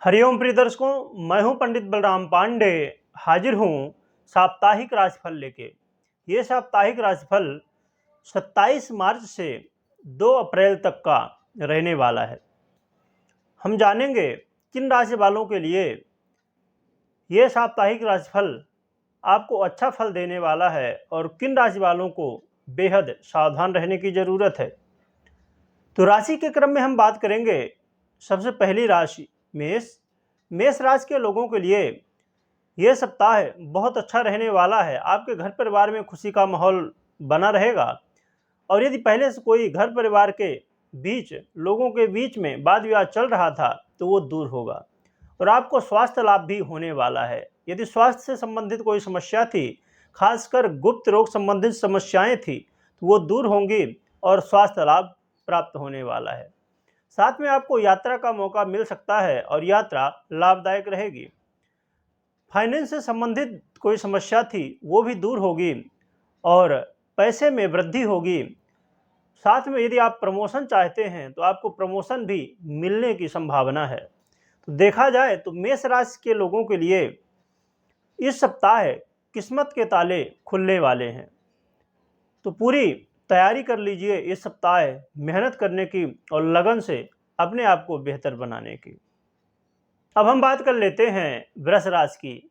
हरिओम प्रिय दर्शकों, मैं हूं पंडित बलराम पांडे। हाजिर हूं साप्ताहिक राशिफल लेके। ये साप्ताहिक राशिफल 27 मार्च से 2 अप्रैल तक का रहने वाला है। हम जानेंगे किन राशि वालों के लिए ये साप्ताहिक राशिफल आपको अच्छा फल देने वाला है और किन राशि वालों को बेहद सावधान रहने की ज़रूरत है। तो राशि के क्रम में हम बात करेंगे। सबसे पहली राशि मेष। मेष राशि के लोगों के लिए यह सप्ताह बहुत अच्छा रहने वाला है। आपके घर परिवार में खुशी का माहौल बना रहेगा और यदि पहले से कोई घर परिवार के बीच लोगों के बीच में वाद विवाद चल रहा था तो वो दूर होगा और आपको स्वास्थ्य लाभ भी होने वाला है। यदि स्वास्थ्य से संबंधित कोई समस्या थी, खासकर गुप्त रोग संबंधित समस्याएं थी, तो वो दूर होंगी और स्वास्थ्य लाभ प्राप्त होने वाला है। साथ में आपको यात्रा का मौका मिल सकता है और यात्रा लाभदायक रहेगी। फाइनेंस से संबंधित कोई समस्या थी वो भी दूर होगी और पैसे में वृद्धि होगी। साथ में यदि आप प्रमोशन चाहते हैं तो आपको प्रमोशन भी मिलने की संभावना है। तो देखा जाए तो मेष राशि के लोगों के लिए इस सप्ताह किस्मत के ताले खुलने वाले हैं। तो पूरी तैयारी कर लीजिए इस सप्ताह मेहनत करने की और लगन से अपने आप को बेहतर बनाने की। अब हम बात कर लेते हैं वृष राशि की।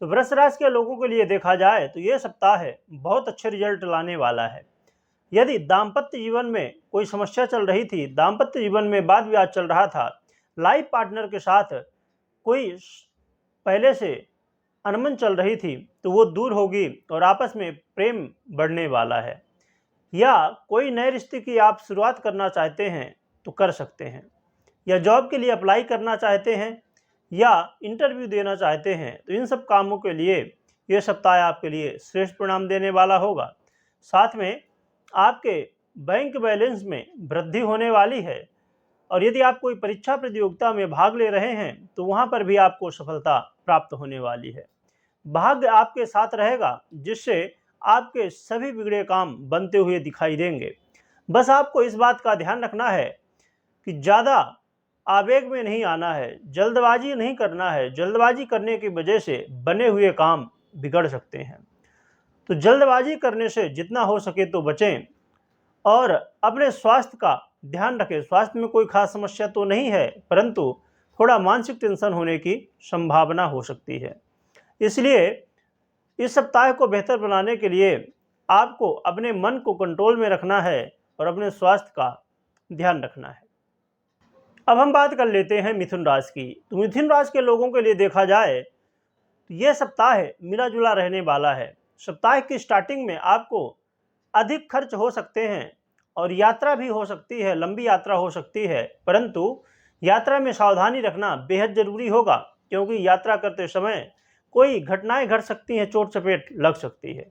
तो वृष राशि के लोगों के लिए देखा जाए तो ये सप्ताह बहुत अच्छे रिजल्ट लाने वाला है। यदि दाम्पत्य जीवन में कोई समस्या चल रही थी, दाम्पत्य जीवन में वाद विवाद चल रहा था, लाइफ पार्टनर के साथ कोई पहले से अनबन चल रही थी तो वो दूर होगी और आपस में प्रेम बढ़ने वाला है। या कोई नए रिश्ते की आप शुरुआत करना चाहते हैं तो कर सकते हैं, या जॉब के लिए अप्लाई करना चाहते हैं या इंटरव्यू देना चाहते हैं तो इन सब कामों के लिए ये सप्ताह आपके लिए श्रेष्ठ परिणाम देने वाला होगा। साथ में आपके बैंक बैलेंस में वृद्धि होने वाली है और यदि आप कोई परीक्षा प्रतियोगिता में भाग ले रहे हैं तो वहां पर भी आपको सफलता प्राप्त होने वाली है। भाग्य आपके साथ रहेगा जिससे आपके सभी बिगड़े काम बनते हुए दिखाई देंगे। बस आपको इस बात का ध्यान रखना है कि ज़्यादा आवेग में नहीं आना है, जल्दबाजी नहीं करना है। जल्दबाजी करने की वजह से बने हुए काम बिगड़ सकते हैं। तो जल्दबाजी करने से जितना हो सके तो बचें और अपने स्वास्थ्य का ध्यान रखें। स्वास्थ्य में कोई खास समस्या तो नहीं है, परंतु थोड़ा मानसिक टेंशन होने की संभावना हो सकती है। इसलिए इस सप्ताह को बेहतर बनाने के लिए आपको अपने मन को कंट्रोल में रखना है और अपने स्वास्थ्य का ध्यान रखना है। अब हम बात कर लेते हैं मिथुन राशि की। तो मिथुन राशि के लोगों के लिए देखा जाए तो यह सप्ताह मिला जुला रहने वाला है। सप्ताह की स्टार्टिंग में आपको अधिक खर्च हो सकते हैं और यात्रा भी हो सकती है, लंबी यात्रा हो सकती है, परंतु यात्रा में सावधानी रखना बेहद जरूरी होगा क्योंकि यात्रा करते समय कोई घटनाएं घट सकती हैं, चोट चपेट लग सकती है।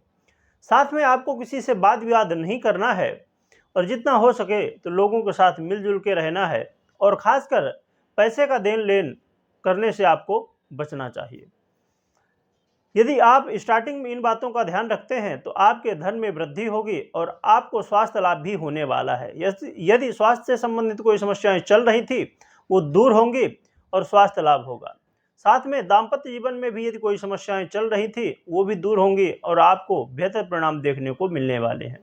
साथ में आपको किसी से वाद विवाद नहीं करना है और जितना हो सके तो लोगों के साथ मिलजुल के रहना है और खासकर पैसे का देन लेन करने से आपको बचना चाहिए। यदि आप स्टार्टिंग में इन बातों का ध्यान रखते हैं तो आपके धन में वृद्धि होगी और आपको स्वास्थ्य लाभ भी होने वाला है। यदि स्वास्थ्य से संबंधित कोई समस्याएं चल रही थी वो दूर होंगी और स्वास्थ्य लाभ होगा। साथ में दाम्पत्य जीवन में भी यदि कोई समस्याएं चल रही थी वो भी दूर होंगी और आपको बेहतर परिणाम देखने को मिलने वाले हैं।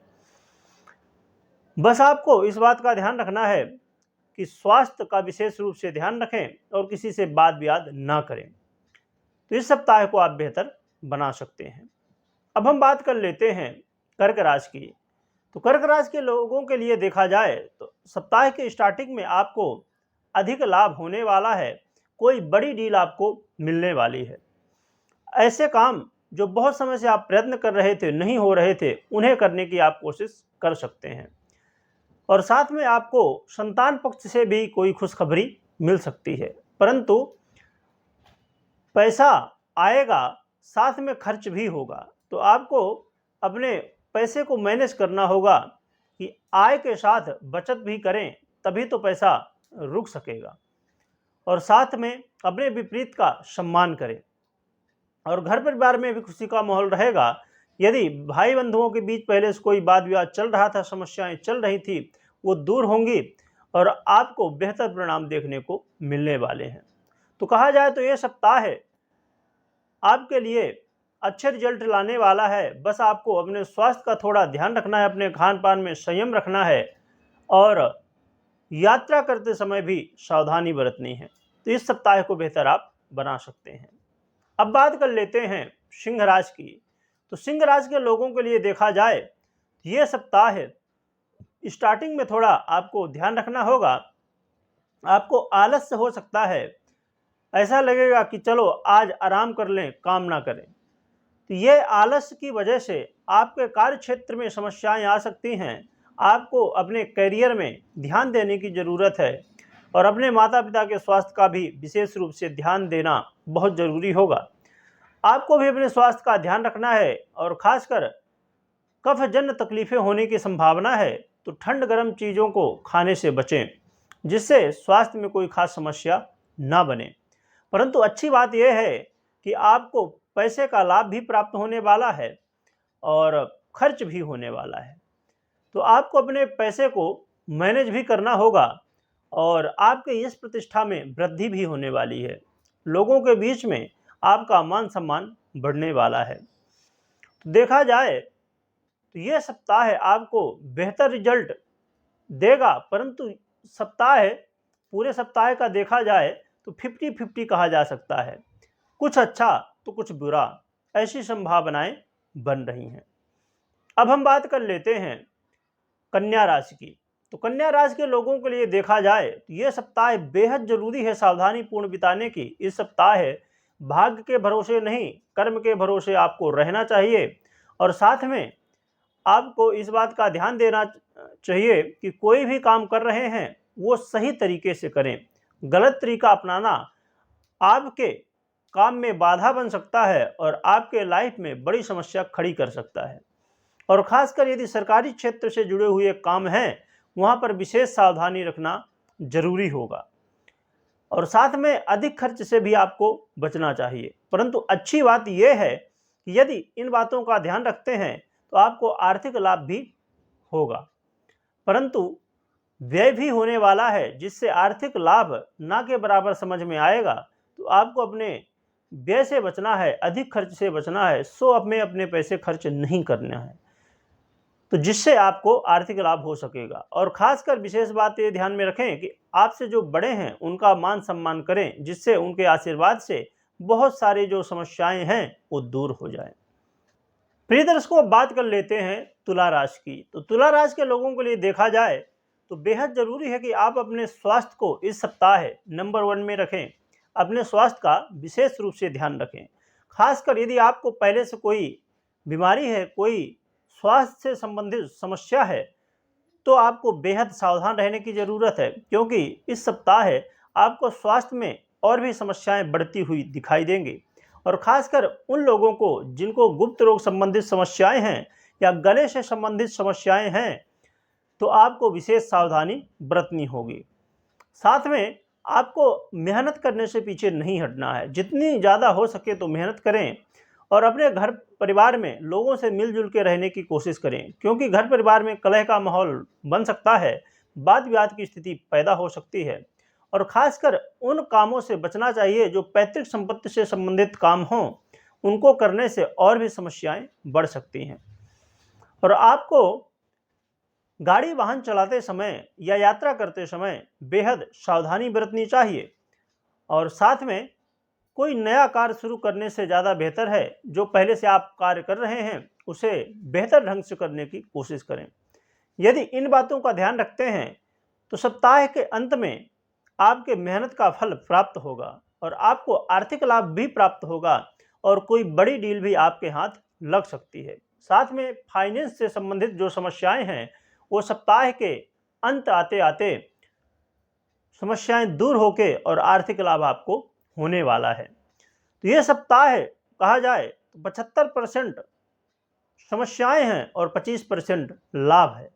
बस आपको इस बात का ध्यान रखना है कि स्वास्थ्य का विशेष रूप से ध्यान रखें और किसी से वाद विवाद ना करें, तो इस सप्ताह को आप बेहतर बना सकते हैं। अब हम बात कर लेते हैं कर्क राशि की। तो कर्क राशि के लोगों के लिए देखा जाए तो सप्ताह के स्टार्टिंग में आपको अधिक लाभ होने वाला है। कोई बड़ी डील आपको मिलने वाली है। ऐसे काम जो बहुत समय से आप प्रयत्न कर रहे थे, नहीं हो रहे थे, उन्हें करने की आप कोशिश कर सकते हैं और साथ में आपको संतान पक्ष से भी कोई खुशखबरी मिल सकती है, परंतु पैसा आएगा, साथ में खर्च भी होगा। तो आपको अपने पैसे को मैनेज करना होगा कि आय के साथ बचत भी करें, तभी तो पैसा रुक सकेगा। और साथ में अपने विपरीत का सम्मान करें और घर परिवार में भी खुशी का माहौल रहेगा। यदि भाई बंधुओं के बीच पहले से कोई वाद विवाद चल रहा था, समस्याएं चल रही थी, वो दूर होंगी और आपको बेहतर परिणाम देखने को मिलने वाले हैं। तो कहा जाए तो ये सप्ताह है आपके लिए अच्छे रिजल्ट लाने वाला है। बस आपको अपने स्वास्थ्य का थोड़ा ध्यान रखना है, अपने खान पान में संयम रखना है और यात्रा करते समय भी सावधानी बरतनी है। तो इस सप्ताह को बेहतर आप बना सकते हैं। अब बात कर लेते हैं सिंह राशि की। तो सिंह राशि के लोगों के लिए देखा जाए ये सप्ताह है, स्टार्टिंग में थोड़ा आपको ध्यान रखना होगा। आपको आलस्य हो सकता है, ऐसा लगेगा कि चलो आज आराम कर लें, काम ना करें। तो ये आलस्य की वजह से आपके कार्य क्षेत्र में समस्याएं आ सकती हैं। आपको अपने करियर में ध्यान देने की ज़रूरत है और अपने माता पिता के स्वास्थ्य का भी विशेष रूप से ध्यान देना बहुत ज़रूरी होगा। आपको भी अपने स्वास्थ्य का ध्यान रखना है और ख़ासकर कफजन्य तकलीफ़ें होने की संभावना है, तो ठंड गर्म चीज़ों को खाने से बचें, जिससे स्वास्थ्य में कोई खास समस्या ना बने। परंतु अच्छी बात यह है कि आपको पैसे का लाभ भी प्राप्त होने वाला है और खर्च भी होने वाला है। तो आपको अपने पैसे को मैनेज भी करना होगा और आपके यश प्रतिष्ठा में वृद्धि भी होने वाली है। लोगों के बीच में आपका मान सम्मान बढ़ने वाला है। तो देखा जाए तो ये सप्ताह है आपको बेहतर रिजल्ट देगा, परंतु सप्ताह है, पूरे सप्ताह का देखा जाए तो 50-50 कहा जा सकता है। कुछ अच्छा तो कुछ बुरा, ऐसी संभावनाएं बन रही हैं। अब हम बात कर लेते हैं कन्या राशि की। तो कन्या राशि के लोगों के लिए देखा जाए तो ये सप्ताह बेहद जरूरी है सावधानी पूर्ण बिताने की। इस सप्ताह है भाग्य के भरोसे नहीं, कर्म के भरोसे आपको रहना चाहिए और साथ में आपको इस बात का ध्यान देना चाहिए कि कोई भी काम कर रहे हैं वो सही तरीके से करें। गलत तरीका अपनाना आपके काम में बाधा बन सकता है और आपके लाइफ में बड़ी समस्या खड़ी कर सकता है। और खासकर यदि सरकारी क्षेत्र से जुड़े हुए काम हैं, वहां पर विशेष सावधानी रखना जरूरी होगा और साथ में अधिक खर्च से भी आपको बचना चाहिए। परंतु अच्छी बात यह है कि यदि इन बातों का ध्यान रखते हैं तो आपको आर्थिक लाभ भी होगा, परंतु व्यय भी होने वाला है, जिससे आर्थिक लाभ ना के बराबर समझ में आएगा। तो आपको अपने व्यय से बचना है, अधिक खर्च से बचना है, सो अपने पैसे खर्च नहीं करना है, तो जिससे आपको आर्थिक लाभ हो सकेगा। और खासकर विशेष बात ये ध्यान में रखें कि आपसे जो बड़े हैं उनका मान सम्मान करें, जिससे उनके आशीर्वाद से बहुत सारी जो समस्याएं हैं वो दूर हो जाएं। प्रिय दर्शकों, अब बात कर लेते हैं तुला राशि की। तो तुला राशि के लोगों के लिए देखा जाए तो बेहद जरूरी है कि आप अपने स्वास्थ्य को इस सप्ताह नंबर 1 में रखें। अपने स्वास्थ्य का विशेष रूप से ध्यान रखें। खासकर यदि आपको पहले से कोई बीमारी है, कोई स्वास्थ्य से संबंधित समस्या है, तो आपको बेहद सावधान रहने की ज़रूरत है, क्योंकि इस सप्ताह आपको स्वास्थ्य में और भी समस्याएं बढ़ती हुई दिखाई देंगी। और खासकर उन लोगों को जिनको गुप्त रोग संबंधित समस्याएं हैं या गले से संबंधित समस्याएं हैं, तो आपको विशेष सावधानी बरतनी होगी। साथ में आपको मेहनत करने से पीछे नहीं हटना है। जितनी ज़्यादा हो सके तो मेहनत करें और अपने घर परिवार में लोगों से मिलजुल के रहने की कोशिश करें, क्योंकि घर परिवार में कलह का माहौल बन सकता है, वाद विवाद की स्थिति पैदा हो सकती है। और खासकर उन कामों से बचना चाहिए जो पैतृक संपत्ति से संबंधित काम हों, उनको करने से और भी समस्याएं बढ़ सकती हैं। और आपको गाड़ी वाहन चलाते समय या यात्रा करते समय बेहद सावधानी बरतनी चाहिए और साथ में कोई नया कार्य शुरू करने से ज़्यादा बेहतर है जो पहले से आप कार्य कर रहे हैं उसे बेहतर ढंग से करने की कोशिश करें। यदि इन बातों का ध्यान रखते हैं तो सप्ताह के अंत में आपके मेहनत का फल प्राप्त होगा और आपको आर्थिक लाभ भी प्राप्त होगा और कोई बड़ी डील भी आपके हाथ लग सकती है। साथ में फाइनेंस से संबंधित जो समस्याएं हैं वो सप्ताह के अंत आते आते समस्याएं दूर होके और आर्थिक लाभ आपको होने वाला है। तो ये सप्ताह कहा जाए तो 75% समस्याएं हैं और 25% लाभ है।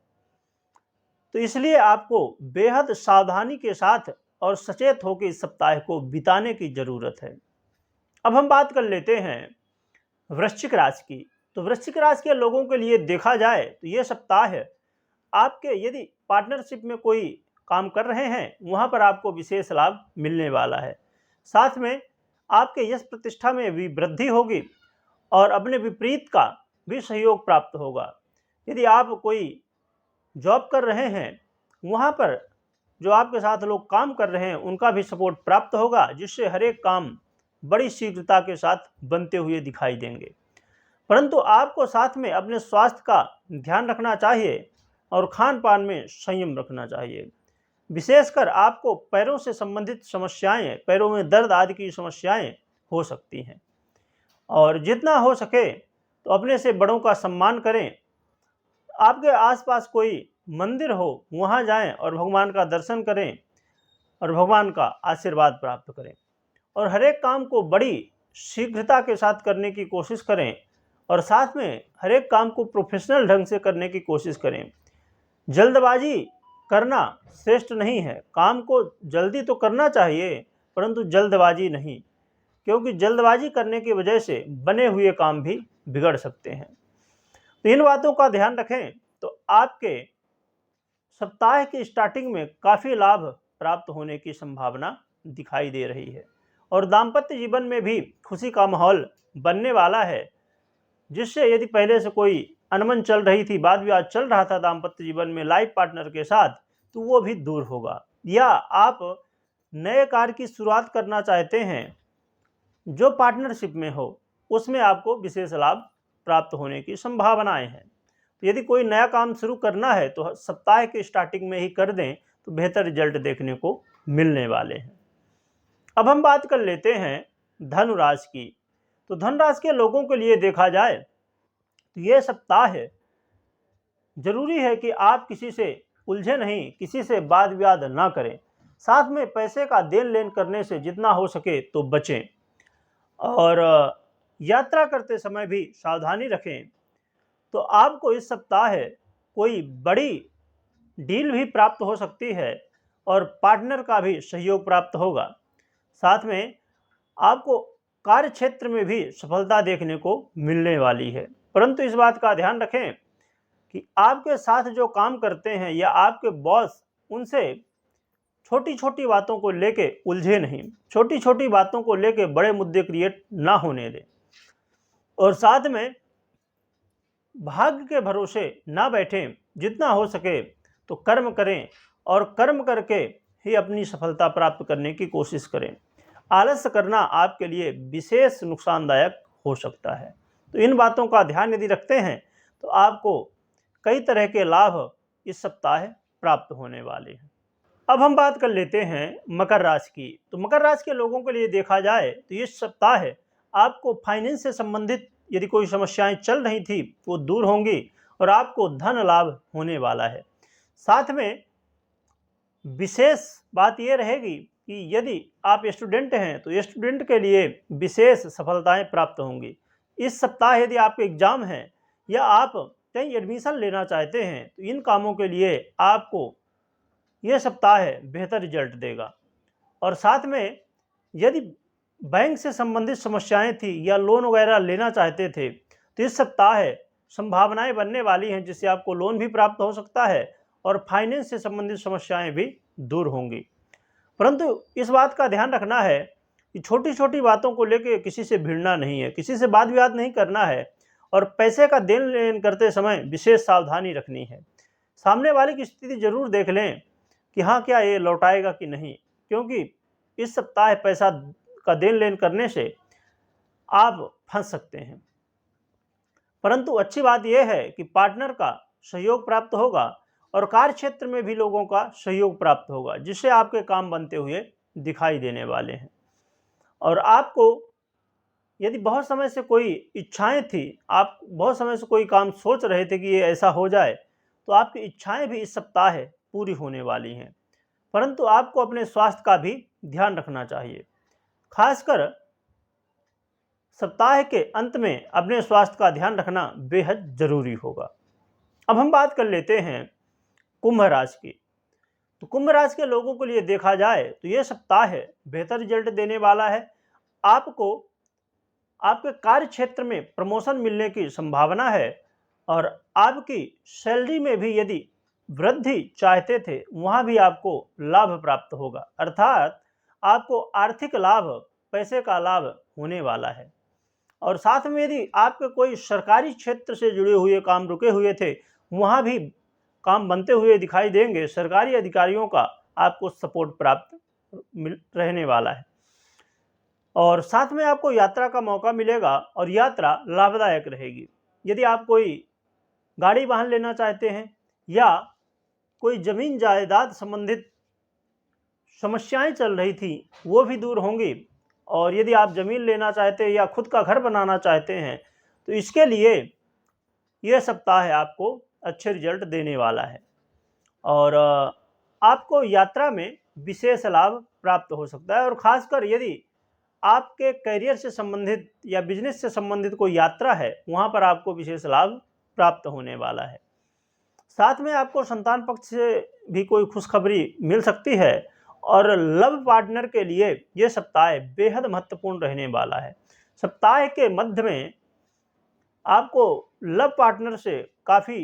तो इसलिए आपको बेहद सावधानी के साथ और सचेत होकर इस सप्ताह को बिताने की जरूरत है। अब हम बात कर लेते हैं वृश्चिक राशि की। तो वृश्चिक राशि के लोगों के लिए देखा जाए तो ये सप्ताह आपके यदि पार्टनरशिप में कोई काम कर रहे हैं वहां पर आपको विशेष लाभ मिलने वाला है। साथ में आपके यश प्रतिष्ठा में भी वृद्धि होगी और अपने विपरीत का भी सहयोग प्राप्त होगा। यदि आप कोई जॉब कर रहे हैं, वहाँ पर जो आपके साथ लोग काम कर रहे हैं उनका भी सपोर्ट प्राप्त होगा, जिससे हर एक काम बड़ी शीघ्रता के साथ बनते हुए दिखाई देंगे। परंतु आपको साथ में अपने स्वास्थ्य का ध्यान रखना चाहिए और खान पान में संयम रखना चाहिए। विशेषकर आपको पैरों से संबंधित समस्याएं, पैरों में दर्द आदि की समस्याएं हो सकती हैं। और जितना हो सके तो अपने से बड़ों का सम्मान करें। आपके आसपास कोई मंदिर हो, वहाँ जाएं और भगवान का दर्शन करें और भगवान का आशीर्वाद प्राप्त करें। और हर एक काम को बड़ी शीघ्रता के साथ करने की कोशिश करें और साथ में हर एक काम को प्रोफेशनल ढंग से करने की कोशिश करें। जल्दबाजी करना श्रेष्ठ नहीं है। काम को जल्दी तो करना चाहिए, परंतु जल्दबाजी नहीं, क्योंकि जल्दबाजी करने की वजह से बने हुए काम भी बिगड़ सकते हैं। तो इन बातों का ध्यान रखें तो आपके सप्ताह की स्टार्टिंग में काफ़ी लाभ प्राप्त होने की संभावना दिखाई दे रही है और दाम्पत्य जीवन में भी खुशी का माहौल बनने वाला है, जिससे यदि पहले से कोई अनबन चल रही थी, वाद विवाद चल रहा था दाम्पत्य जीवन में लाइफ पार्टनर के साथ, तो वो भी दूर होगा। या आप नए कार्य की शुरुआत करना चाहते हैं जो पार्टनरशिप में हो, उसमें आपको विशेष लाभ प्राप्त होने की संभावनाएं हैं। तो यदि कोई नया काम शुरू करना है तो सप्ताह के स्टार्टिंग में ही कर दें तो बेहतर रिजल्ट देखने को मिलने वाले हैं। अब हम बात कर लेते हैं धनुराशि की। तो धनुराशि के लोगों के लिए देखा जाए तो ये सप्ताह है, जरूरी है कि आप किसी से उलझे नहीं, किसी से वाद विवाद ना करें। साथ में पैसे का देन लेन करने से जितना हो सके तो बचें और यात्रा करते समय भी सावधानी रखें। तो आपको इस सप्ताह कोई बड़ी डील भी प्राप्त हो सकती है और पार्टनर का भी सहयोग प्राप्त होगा। साथ में आपको कार्य क्षेत्र में भी सफलता देखने को मिलने वाली है। परंतु इस बात का ध्यान रखें कि आपके साथ जो काम करते हैं या आपके बॉस, उनसे छोटी छोटी बातों को लेके उलझे नहीं, छोटी छोटी बातों को लेके बड़े मुद्दे क्रिएट ना होने दें और साथ में भाग्य के भरोसे ना बैठें। जितना हो सके तो कर्म करें और कर्म करके ही अपनी सफलता प्राप्त करने की कोशिश करें। आलस्य करना आपके लिए विशेष नुकसानदायक हो सकता है। तो इन बातों का ध्यान यदि रखते हैं तो आपको कई तरह के लाभ इस सप्ताह प्राप्त होने वाले हैं। अब हम बात कर लेते हैं मकर राशि की। तो मकर राशि के लोगों के लिए देखा जाए तो ये सप्ताह आपको फाइनेंस से संबंधित यदि कोई समस्याएं चल रही थी वो दूर होंगी और आपको धन लाभ होने वाला है। साथ में विशेष बात यह रहेगी कि यदि आप स्टूडेंट हैं तो स्टूडेंट के लिए विशेष सफलताएं प्राप्त होंगी। इस सप्ताह यदि आपके एग्जाम हैं या आप कहीं एडमिशन लेना चाहते हैं तो इन कामों के लिए आपको यह सप्ताह बेहतर रिजल्ट देगा। और साथ में यदि बैंक से संबंधित समस्याएं थी या लोन वगैरह लेना चाहते थे तो इस सप्ताह संभावनाएं बनने वाली हैं, जिससे आपको लोन भी प्राप्त हो सकता है और फाइनेंस से संबंधित समस्याएं भी दूर होंगी। परंतु इस बात का ध्यान रखना है कि छोटी छोटी बातों को लेकर किसी से भिड़ना नहीं है, किसी से वाद विवाद नहीं करना है और पैसे का देन लेन करते समय विशेष सावधानी रखनी है। सामने वाले की स्थिति जरूर देख लें कि हाँ, क्या ये लौटाएगा कि नहीं, क्योंकि इस सप्ताह पैसा का देन लेन करने से आप फंस सकते हैं। परंतु अच्छी बात यह है कि पार्टनर का सहयोग प्राप्त होगा और कार्य क्षेत्र में भी लोगों का सहयोग प्राप्त होगा, जिससे आपके काम बनते हुए दिखाई देने वाले हैं। और आपको यदि बहुत समय से कोई इच्छाएं थी, आप बहुत समय से कोई काम सोच रहे थे कि ये ऐसा हो जाए, तो आपकी इच्छाएं भी इस सप्ताह पूरी होने वाली हैं। परंतु आपको अपने स्वास्थ्य का भी ध्यान रखना चाहिए। खासकर सप्ताह के अंत में अपने स्वास्थ्य का ध्यान रखना बेहद जरूरी होगा। अब हम बात कर लेते हैं कुंभ राशि की। तो कुंभ राशि के लोगों के लिए देखा जाए तो ये सप्ताह बेहतर रिजल्ट देने वाला है। आपको आपके कार्य क्षेत्र में प्रमोशन मिलने की संभावना है और आपकी सैलरी में भी यदि वृद्धि चाहते थे, वहां भी आपको लाभ प्राप्त होगा। अर्थात आपको आर्थिक लाभ, पैसे का लाभ होने वाला है। और साथ में यदि आपके कोई सरकारी क्षेत्र से जुड़े हुए काम रुके हुए थे, वहाँ भी काम बनते हुए दिखाई देंगे। सरकारी अधिकारियों का आपको सपोर्ट प्राप्त मिल रहने वाला है। और साथ में आपको यात्रा का मौका मिलेगा और यात्रा लाभदायक रहेगी। यदि आप कोई गाड़ी वाहन लेना चाहते हैं या कोई ज़मीन जायदाद संबंधित समस्याएं चल रही थी, वो भी दूर होंगी। और यदि आप ज़मीन लेना चाहते हैं या खुद का घर बनाना चाहते हैं, तो इसके लिए ये सप्ताह आपको अच्छे रिजल्ट देने वाला है। और आपको यात्रा में विशेष लाभ प्राप्त हो सकता है। और ख़ासकर यदि आपके करियर से संबंधित या बिजनेस से संबंधित कोई यात्रा है, वहाँ पर आपको विशेष लाभ प्राप्त होने वाला है। साथ में आपको संतान पक्ष से भी कोई खुशखबरी मिल सकती है। और लव पार्टनर के लिए ये सप्ताह बेहद महत्वपूर्ण रहने वाला है। सप्ताह के मध्य में आपको लव पार्टनर से काफ़ी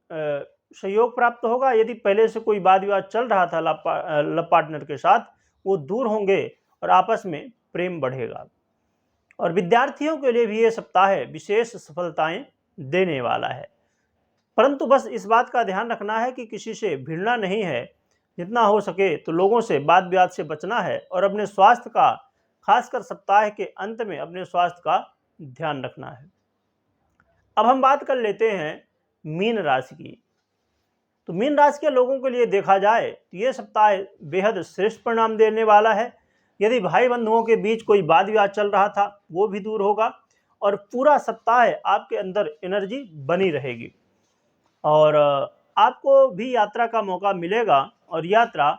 सहयोग प्राप्त होगा। यदि पहले से कोई वाद विवाद चल रहा था लव पार्टनर के साथ, वो दूर होंगे और आपस में प्रेम बढ़ेगा। और विद्यार्थियों के लिए भी ये सप्ताह विशेष सफलताएं देने वाला है। परंतु बस इस बात का ध्यान रखना है कि किसी से भिड़ना नहीं है। जितना हो सके तो लोगों से वाद विवाद से बचना है और अपने स्वास्थ्य का, खासकर सप्ताह के अंत में अपने स्वास्थ्य का ध्यान रखना है। अब हम बात कर लेते हैं मीन राशि की। तो मीन राशि के लोगों के लिए देखा जाए तो ये सप्ताह बेहद श्रेष्ठ परिणाम देने वाला है। यदि भाई बंधुओं के बीच कोई वाद विवाद चल रहा था, वो भी दूर होगा और पूरा सप्ताह आपके अंदर एनर्जी बनी रहेगी। और आपको भी यात्रा का मौका मिलेगा और यात्रा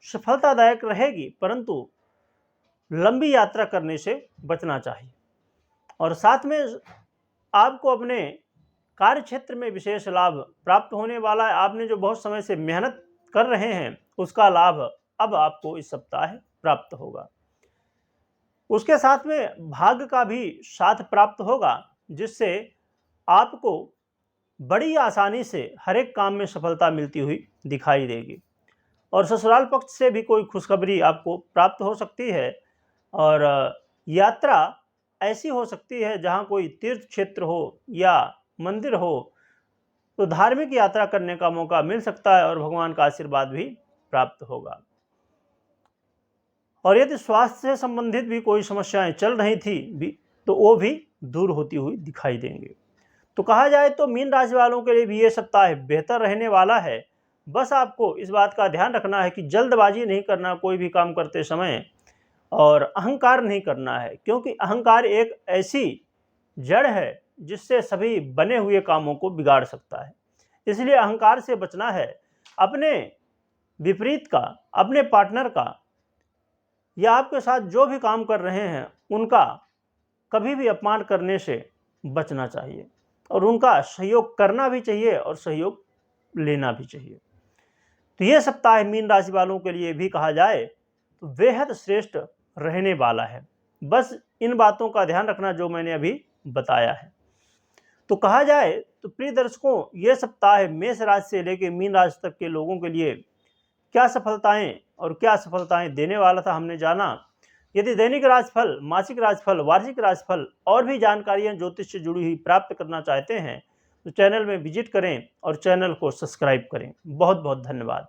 सफलतादायक रहेगी, परंतु लंबी यात्रा करने से बचना चाहिए। और साथ में आपको अपने कार्य क्षेत्र में विशेष लाभ प्राप्त होने वाला है। आपने जो बहुत समय से मेहनत कर रहे हैं, उसका लाभ अब आपको इस सप्ताह प्राप्त होगा। उसके साथ में भाग्य का भी साथ प्राप्त होगा, जिससे आपको बड़ी आसानी से हर एक काम में सफलता मिलती हुई दिखाई देगी। और ससुराल पक्ष से भी कोई खुशखबरी आपको प्राप्त हो सकती है। और यात्रा ऐसी हो सकती है जहां कोई तीर्थ क्षेत्र हो या मंदिर हो, तो धार्मिक यात्रा करने का मौका मिल सकता है और भगवान का आशीर्वाद भी प्राप्त होगा। और यदि स्वास्थ्य से संबंधित भी कोई समस्याएं चल रही थी तो वो भी दूर होती हुई दिखाई देंगे। तो कहा जाए तो मीन राशि वालों के लिए भी ये सप्ताह बेहतर रहने वाला है। बस आपको इस बात का ध्यान रखना है कि जल्दबाजी नहीं करना कोई भी काम करते समय, और अहंकार नहीं करना है, क्योंकि अहंकार एक ऐसी जड़ है जिससे सभी बने हुए कामों को बिगाड़ सकता है। इसलिए अहंकार से बचना है। अपने विपरीत का, अपने पार्टनर का या आपके साथ जो भी काम कर रहे हैं उनका कभी भी अपमान करने से बचना चाहिए और उनका सहयोग करना भी चाहिए और सहयोग लेना भी चाहिए। तो ये सप्ताह मीन राशि वालों के लिए भी कहा जाए तो बेहद श्रेष्ठ रहने वाला है। बस इन बातों का ध्यान रखना जो मैंने अभी बताया है। तो कहा जाए तो प्रिय दर्शकों, ये सप्ताह मेष राशि से लेकर मीन राशि तक के लोगों के लिए क्या सफलताएं और क्या असफलताएं देने वाला था, हमने जाना। यदि दैनिक राशिफल, मासिक राशिफल, वार्षिक राशिफल और भी जानकारियां ज्योतिष से जुड़ी हुई प्राप्त करना चाहते हैं तो चैनल में विजिट करें और चैनल को सब्सक्राइब करें। बहुत बहुत धन्यवाद।